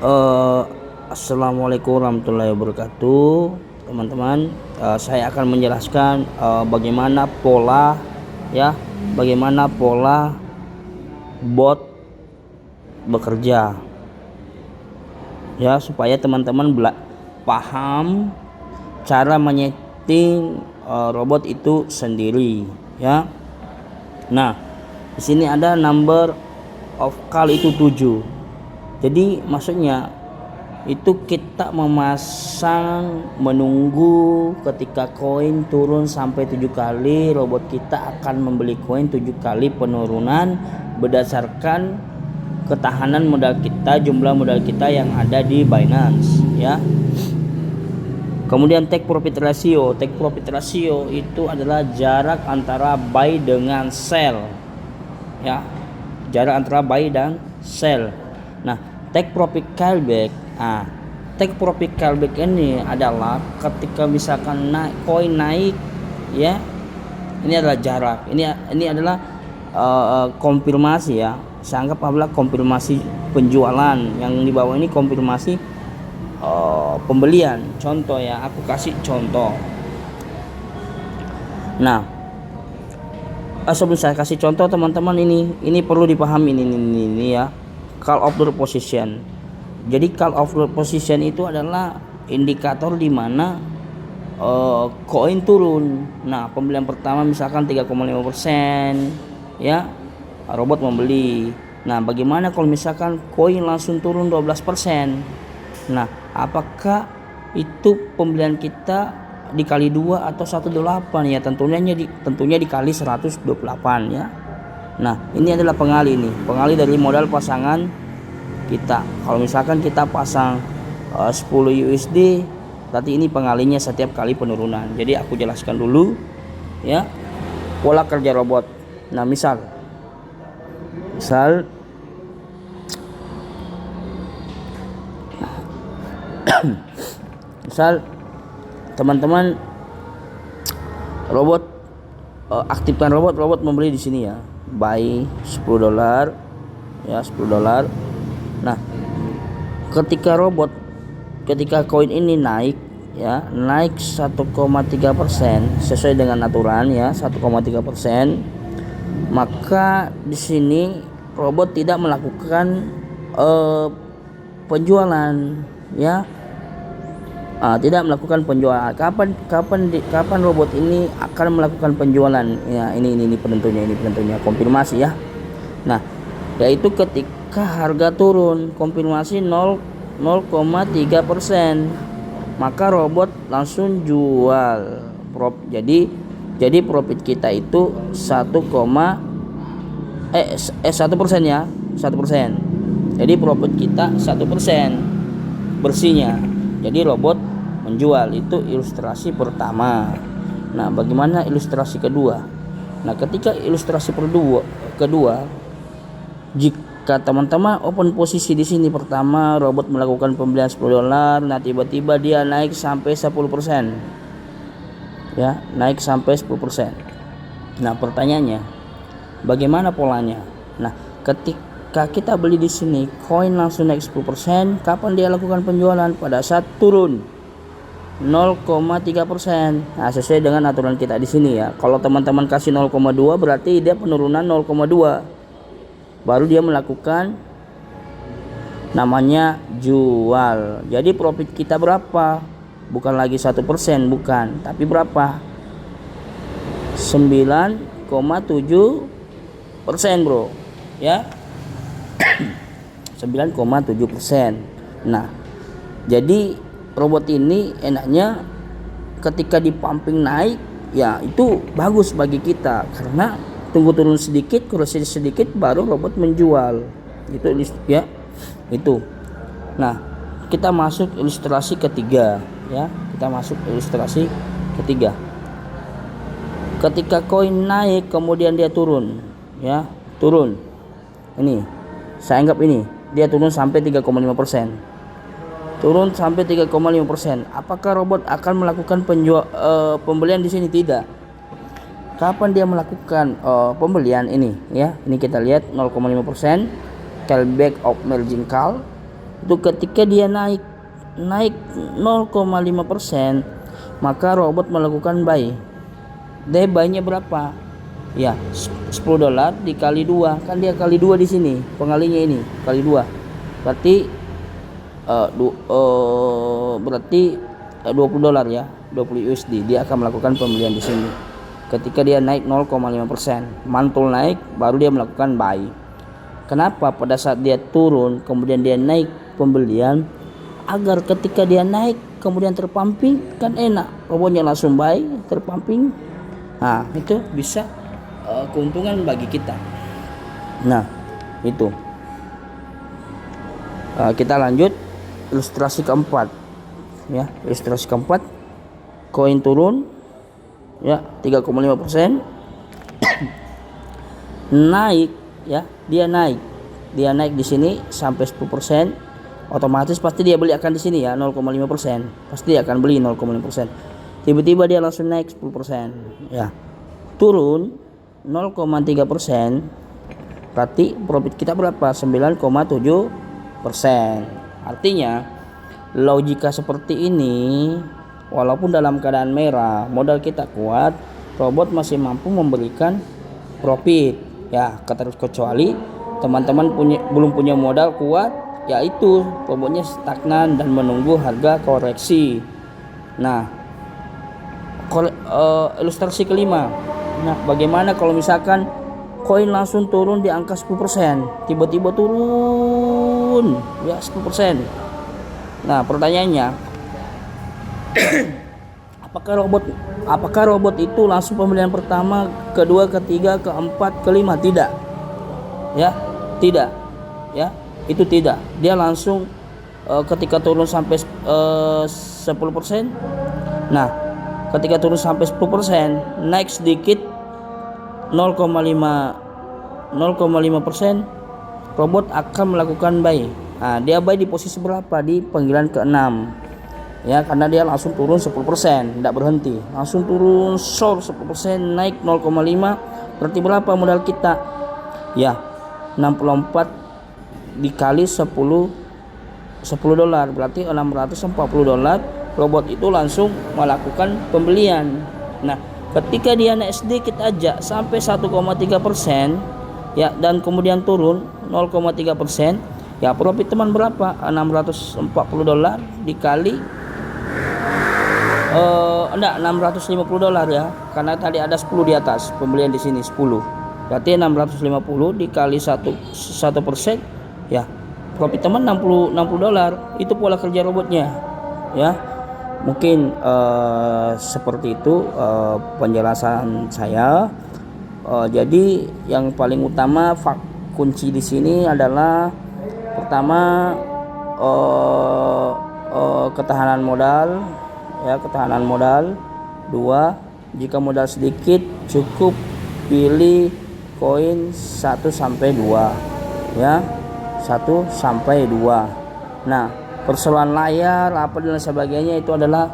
Eh, Assalamualaikum warahmatullahi wabarakatuh, teman-teman. Saya akan menjelaskan bagaimana pola, ya, bagaimana pola bot bekerja, ya, supaya teman-teman paham cara menyeting robot itu sendiri, ya. Nah, di sini ada number of call itu 7. Jadi maksudnya itu kita memasang menunggu ketika koin turun sampai 7 kali, robot kita akan membeli koin 7 kali penurunan berdasarkan ketahanan modal kita, jumlah modal kita yang ada di Binance, ya. Kemudian take profit ratio. Take profit ratio itu adalah jarak antara buy dengan sell, ya. Jarak antara buy dan sell. Nah, take profit callback. Take profit callback ini adalah ketika misalkan koin naik, ya. Ini adalah jarak. Ini adalah konfirmasi, ya. Saya anggap adalah konfirmasi penjualan. Yang di bawah ini konfirmasi pembelian. Contoh, ya, aku kasih contoh. Nah, sebelum saya kasih contoh, teman-teman, ini perlu dipahami ini, ya. Call of the position. Jadi call of the position itu adalah indikator di mana koin turun. Nah, pembelian pertama misalkan 3,5%, ya, robot membeli. Nah, bagaimana kalau misalkan koin langsung turun 12%? Nah, apakah itu pembelian kita dikali 2 atau 128, ya? Tentunya dikali 128, ya. Nah, ini adalah pengali dari modal pasangan kita. Kalau misalkan kita pasang 10 USD, berarti ini pengalinya setiap kali penurunan. Jadi aku jelaskan dulu, ya, pola kerja robot. Nah, misal teman-teman robot aktifkan robot membeli di sini, ya. Buy $10, ya, $10. Nah, ketika koin ini naik, ya, naik 1,3% sesuai dengan aturan, ya, 1,3%, maka di sini robot tidak melakukan penjualan, ya. Tidak melakukan penjualan. Kapan robot ini akan melakukan penjualan? Ya, ini penentunya, konfirmasi, ya. Nah, yaitu ketika harga turun, konfirmasi 0,3%, maka robot langsung jual. Jadi profit kita itu 1%, ya, 1%. Jadi profit kita 1% bersihnya. Jadi robot menjual. Itu ilustrasi pertama. Nah, bagaimana ilustrasi kedua? Nah, ketika ilustrasi kedua, jika teman-teman open posisi di sini pertama, robot melakukan pembelian $10, nah tiba-tiba dia naik sampai 10%. Ya, naik sampai 10%. Nah, pertanyaannya, bagaimana polanya? Nah, ketika kita beli di sini, koin langsung naik 10%, kapan dia lakukan penjualan? Pada saat turun 0,3%. Nah, sesuai dengan aturan kita di sini, ya. Kalau teman-teman kasih 0,2 berarti dia penurunan 0,2. Baru dia melakukan namanya jual. Jadi profit kita berapa? Bukan lagi 1%, bukan, tapi berapa? 9,7%, bro, ya. 9,7%. Nah, jadi robot ini enaknya ketika di pumping naik, ya, itu bagus bagi kita karena tunggu turun sedikit, kurang sedikit baru robot menjual. Itu, ya. Itu. Nah, kita masuk ilustrasi ketiga, ya. Ketika koin naik kemudian dia turun, ya, turun. Ini saya anggap ini dia turun sampai 3,5%. Turun sampai 3,5%. Apakah robot akan melakukan pembelian di sini? Tidak. Kapan dia melakukan pembelian ini, ya? Ini kita lihat 0,5% callback of margin call. itu ketika dia naik 0,5%, maka robot melakukan buy. Dia buy-nya berapa? Ya, $10 dikali 2, kan dia kali 2 di sini, pengalinya ini kali 2. Berarti berarti $20 ya, 20 USD. Dia akan melakukan pembelian di sini. Ketika dia naik 0,5%, mantul naik, baru dia melakukan buy. Kenapa pada saat dia turun kemudian dia naik pembelian? Agar ketika dia naik kemudian terpamping, kan enak, robotnya langsung buy, terpamping. Nah, itu bisa keuntungan bagi kita. Nah, itu kita lanjut ilustrasi keempat ya. Ilustrasi keempat, koin turun ya 3,5%, naik ya, dia naik di sini sampai 10%, otomatis pasti dia beli akan di sini ya 0,5%, pasti dia akan beli 0,5%. Tiba-tiba dia langsung naik 10% ya, turun 0,3%, berarti profit kita berapa? 9,7%. Artinya logika seperti ini, walaupun dalam keadaan merah, modal kita kuat, robot masih mampu memberikan profit ya, kecuali teman-teman belum punya modal kuat, yaitu robotnya stagnan dan menunggu harga koreksi. Nah, ilustrasi kelima. Nah, bagaimana kalau misalkan koin langsung turun di angka 10%, tiba-tiba turun ya 10%. Nah, pertanyaannya, apakah robot itu langsung pembelian pertama, kedua, ketiga, keempat, kelima? Tidak. Ya, tidak. Ya, itu tidak. Dia langsung ketika turun sampai 10%. Nah, ketika turun sampai 10%, naik sedikit 0,5%, robot akan melakukan buy. Nah, dia buy di posisi berapa? Di panggilan ke-6 ya, karena dia langsung turun 10%, tidak berhenti, langsung turun short 10%, naik 0,5. Berarti berapa modal kita? Ya, 64 dikali 10 $10, berarti $640. Robot itu langsung melakukan pembelian. Nah, ketika dia naik sedikit aja sampai 1,3% ya, dan kemudian turun 0,3%, ya profit teman berapa? $640 dikali $650 ya, karena tadi ada 10 di atas, pembelian di sini 10. Berarti 650 dikali 1% ya, profit teman $60. Itu pola kerja robotnya ya. Mungkin seperti itu penjelasan saya. Jadi yang paling utama kunci di sini adalah pertama ketahanan modal ya, ketahanan modal. 2, jika modal sedikit cukup pilih koin 1 sampai 2 ya, 1 sampai 2. Nah, persoalan layar apa dan sebagainya itu adalah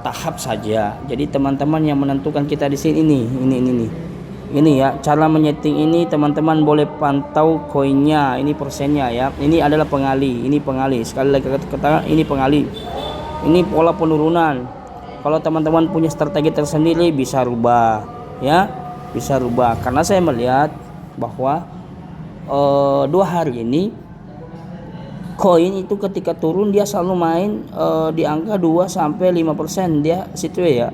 tahap saja. Jadi teman-teman yang menentukan kita di sini ini ya, cara menyeting ini teman-teman boleh pantau koinnya, ini persennya ya. Ini adalah pengali, ini pengali. Sekali lagi katakan ini pengali. Ini pola penurunan. Kalau teman-teman punya strategi tersendiri bisa rubah ya, bisa rubah. Karena saya melihat bahwa 2 hari ini koin itu ketika turun dia selalu main di angka 2 sampai 5% dia situ ya.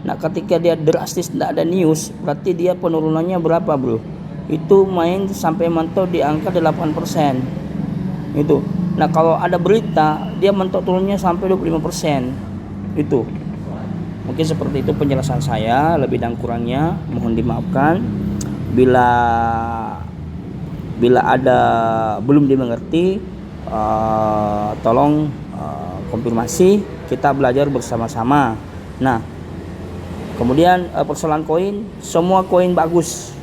Nah, ketika dia drastis tidak ada news, berarti dia penurunannya berapa, bro? Itu main sampai mentok di angka 8%. Itu. Nah, kalau ada berita, dia mentok turunnya sampai 25%. Itu. Mungkin seperti itu penjelasan saya, lebih dan kurangnya mohon dimaafkan. Bila ada belum dimengerti, tolong konfirmasi, kita belajar bersama-sama. Nah, kemudian persoalan koin, semua koin bagus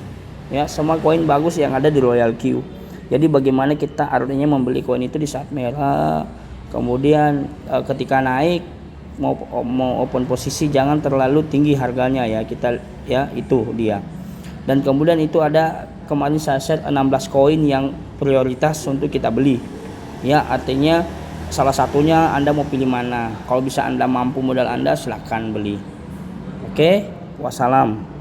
ya, semua koin bagus yang ada di Royal Q. Jadi bagaimana kita artinya membeli koin itu di saat merah, kemudian ketika naik mau open posisi jangan terlalu tinggi harganya ya, kita ya, itu dia. Dan kemudian itu ada kemarin saya share 16 koin yang prioritas untuk kita beli Ya, artinya salah satunya Anda mau pilih mana. Kalau bisa Anda mampu modal Anda, silakan beli. Oke, wassalam.